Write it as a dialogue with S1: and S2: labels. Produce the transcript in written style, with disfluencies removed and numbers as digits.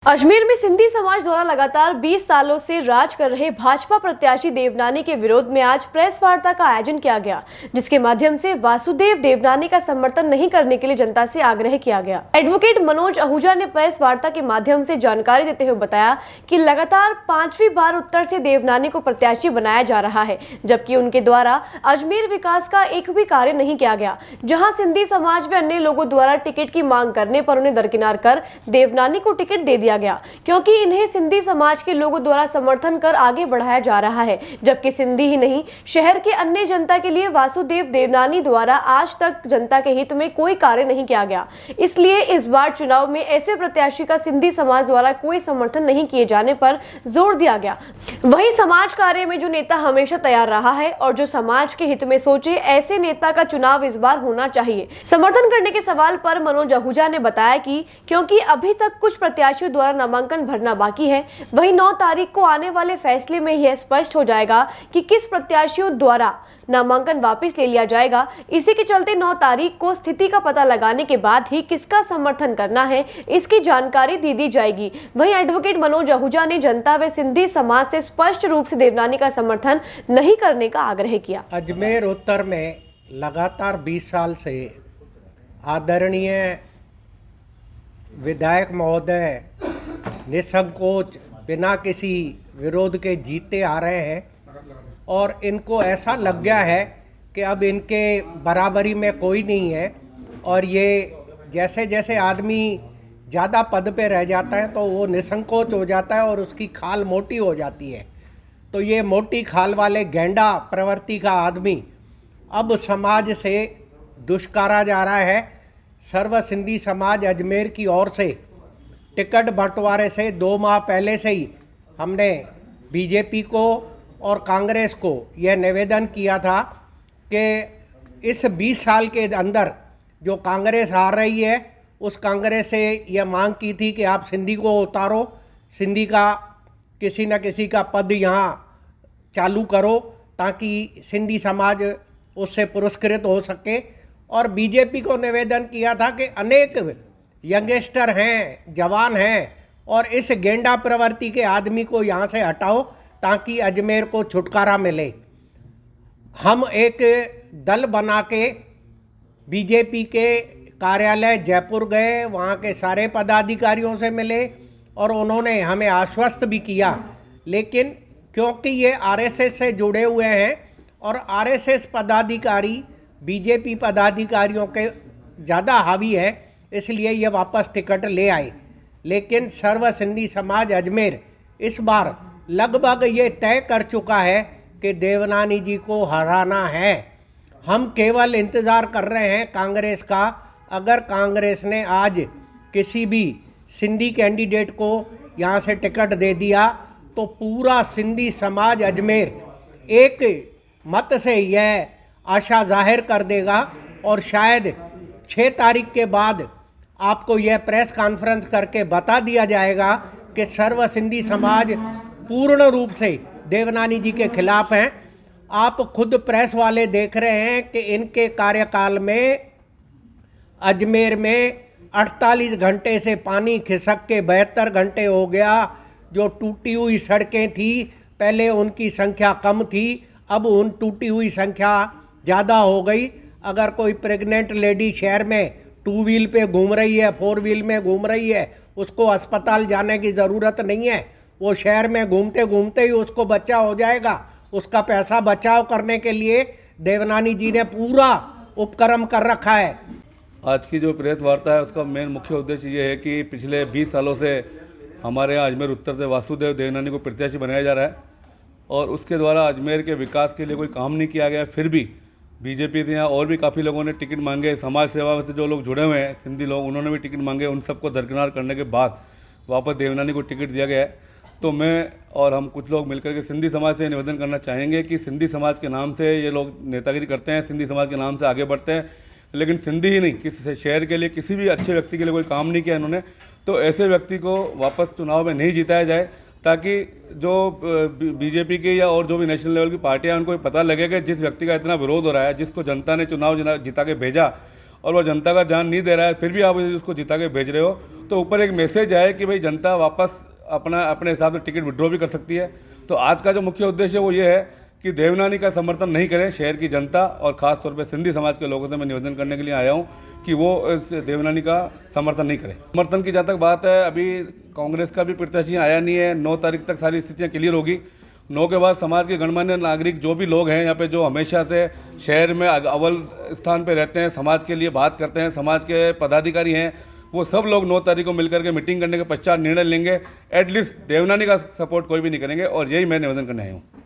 S1: अजमेर में सिंधी समाज द्वारा लगातार 20 सालों से राज कर रहे भाजपा प्रत्याशी देवनानी के विरोध में आज प्रेस वार्ता का आयोजन किया गया, जिसके माध्यम से वासुदेव देवनानी का समर्थन नहीं करने के लिए जनता से आग्रह किया गया। एडवोकेट मनोज आहूजा ने प्रेस वार्ता के माध्यम से जानकारी देते हुए बताया कि लगातार 5वीं बार उत्तर से देवनानी को प्रत्याशी बनाया जा रहा है, जबकि उनके द्वारा अजमेर विकास का एक भी कार्य नहीं किया गया। जहाँ सिंधी समाज व अन्य लोगों द्वारा टिकट की मांग करने पर उन्हें दरकिनार कर देवनानी को टिकट दे दिया गया, क्योंकि इन्हें सिंधी समाज के लोगों द्वारा समर्थन कर आगे बढ़ाया जा रहा है, जबकि सिंधी ही नहीं शहर के अन्य जनता के लिए वासुदेव देवनानी द्वारा आज तक जनता के हित में कोई कार्य नहीं किया गया। इसलिए इस बार चुनाव में ऐसे प्रत्याशी का सिंधी समाज द्वारा कोई समर्थन नहीं किए जाने पर जोर दिया गया। वहीं समाज कार्य में जो नेता हमेशा तैयार रहा है और जो समाज के हित में सोचे, ऐसे नेता का चुनाव इस बार होना चाहिए। समर्थन करने के सवाल पर मनोज आहूजा ने बताया कि क्योंकि अभी तक कुछ प्रत्याशियों द्वारा नामांकन भरना बाकी है, वहीं 9 तारीख को आने वाले फैसले में यह स्पष्ट हो जाएगा कि किस प्रत्याशियों द्वारा नामांकन वापस ले लिया जाएगा। इसी के चलते 9 तारीख को स्थिति का पता लगाने के बाद ही किसका समर्थन करना है, इसकी जानकारी दी जाएगी। वहीं एडवोकेट मनोज आहूजा ने जनता व सिंधी समाज से स्पष्ट रूप से देवनानी का समर्थन नहीं करने का आग्रह किया।
S2: अजमेर उत्तर में लगातार 20 साल से आदरणीय विधायक महोदय निसंकोच बिना किसी विरोध के जीते आ रहे हैं और इनको ऐसा लग गया है कि अब इनके बराबरी में कोई नहीं है। और ये जैसे जैसे आदमी ज़्यादा पद पे रह जाता है तो वो निसंकोच हो जाता है और उसकी खाल मोटी हो जाती है। तो ये मोटी खाल वाले गेंडा प्रवृत्ति का आदमी अब समाज से दुष्कारा जा रहा है। सर्व सिंधी समाज अजमेर की ओर से टिकट बंटवारे से 2 माह पहले से ही हमने बीजेपी को और कांग्रेस को यह निवेदन किया था कि इस 20 साल के अंदर जो कांग्रेस आ रही है उस कांग्रेस से यह मांग की थी कि आप सिंधी को उतारो, सिंधी का किसी न किसी का पद यहाँ चालू करो ताकि सिंधी समाज उससे पुरस्कृत हो सके। और बीजेपी को निवेदन किया था कि अनेक यंगस्टर हैं, जवान हैं और इस गेंडा प्रवृत्ति के आदमी को यहाँ से हटाओ ताकि अजमेर को छुटकारा मिले। हम एक दल बना के बीजेपी के कार्यालय जयपुर गए, वहाँ के सारे पदाधिकारियों से मिले और उन्होंने हमें आश्वस्त भी किया, लेकिन क्योंकि ये आरएसएस से जुड़े हुए हैं और आरएसएस पदाधिकारी बीजेपी पदाधिकारियों के ज़्यादा हावी है, इसलिए ये वापस टिकट ले आए। लेकिन सर्व सिंधी समाज अजमेर इस बार लगभग ये तय कर चुका है कि देवनानी जी को हराना है। हम केवल इंतज़ार कर रहे हैं कांग्रेस का। अगर कांग्रेस ने आज किसी भी सिंधी कैंडिडेट को यहाँ से टिकट दे दिया तो पूरा सिंधी समाज अजमेर एक मत से यह आशा जाहिर कर देगा और शायद 6 तारीख के बाद आपको यह प्रेस कॉन्फ्रेंस करके बता दिया जाएगा कि सर्व सिंधी समाज पूर्ण रूप से देवनानी जी के खिलाफ हैं। आप खुद प्रेस वाले देख रहे हैं कि इनके कार्यकाल में अजमेर में 48 घंटे से पानी खिसक के 72 घंटे हो गया। जो टूटी हुई सड़कें थी पहले उनकी संख्या कम थी, अब उन टूटी हुई संख्या ज़्यादा हो गई। अगर कोई प्रेग्नेंट लेडी शहर में 2 व्हील पे घूम रही है, 4 व्हील में घूम रही है, उसको अस्पताल जाने की ज़रूरत नहीं है। वो शहर में घूमते घूमते ही उसको बच्चा हो जाएगा। उसका पैसा बचाव करने के लिए देवनानी जी ने पूरा उपक्रम कर रखा है।
S3: आज की जो प्रेस वार्ता है उसका मेन मुख्य उद्देश्य ये है कि पिछले 20 सालों से हमारे यहाँ अजमेर उत्तर से वासुदेव देवनानी को प्रत्याशी बनाया जा रहा है और उसके द्वारा अजमेर के विकास के लिए कोई काम नहीं किया गया। फिर भी बीजेपी से यहाँ और भी काफ़ी लोगों ने टिकट मांगे, समाज सेवा में से जो लोग जुड़े हुए हैं सिंधी लोग, उन्होंने भी टिकट मांगे। उन सबको दरकिनार करने के बाद वापस देवनानी को टिकट दिया गया है। तो मैं और हम कुछ लोग मिलकर के सिंधी समाज से निवेदन करना चाहेंगे कि सिंधी समाज के नाम से ये लोग नेतागिरी करते हैं, सिंधी समाज के नाम से आगे बढ़ते हैं, लेकिन सिंधी ही नहीं किसी शहर के लिए, किसी भी अच्छे व्यक्ति के लिए कोई काम नहीं किया इन्होंने। तो ऐसे व्यक्ति को वापस चुनाव में नहीं जिताया जाए ताकि जो बीजेपी की या और जो भी नेशनल लेवल की पार्टियां उनको पता लगे कि जिस व्यक्ति का इतना विरोध हो रहा है, जिसको जनता ने चुनाव जिता के भेजा और वो जनता का ध्यान नहीं दे रहा है, फिर भी आप उसको जिता के भेज रहे हो, तो ऊपर एक मैसेज आए कि भाई जनता वापस अपने हिसाब से टिकट विड्रॉ भी कर सकती है। तो आज का जो मुख्य उद्देश्य है वो ये है कि देवनानी का समर्थन नहीं करें शहर की जनता, और ख़ास तौर पे सिंधी समाज के लोगों से मैं निवेदन करने के लिए आया हूँ कि वो इस देवनानी का समर्थन नहीं करें। समर्थन की जहाँ तक बात है, अभी कांग्रेस का भी प्रत्याशी आया नहीं है। 9 तारीख तक सारी स्थितियाँ क्लियर होगी। 9 के बाद समाज के गणमान्य नागरिक जो भी लोग हैं यहाँ पे, जो हमेशा से शहर में अव्वल स्थान पे रहते हैं, समाज के लिए बात करते हैं, समाज के पदाधिकारी हैं, वो सब लोग 9 तारीख को मिलकर के मीटिंग करने के पश्चात निर्णय लेंगे। एटलीस्ट देवनानी का सपोर्ट कोई भी नहीं करेंगे, और यही मैं निवेदन करने आया हूँ।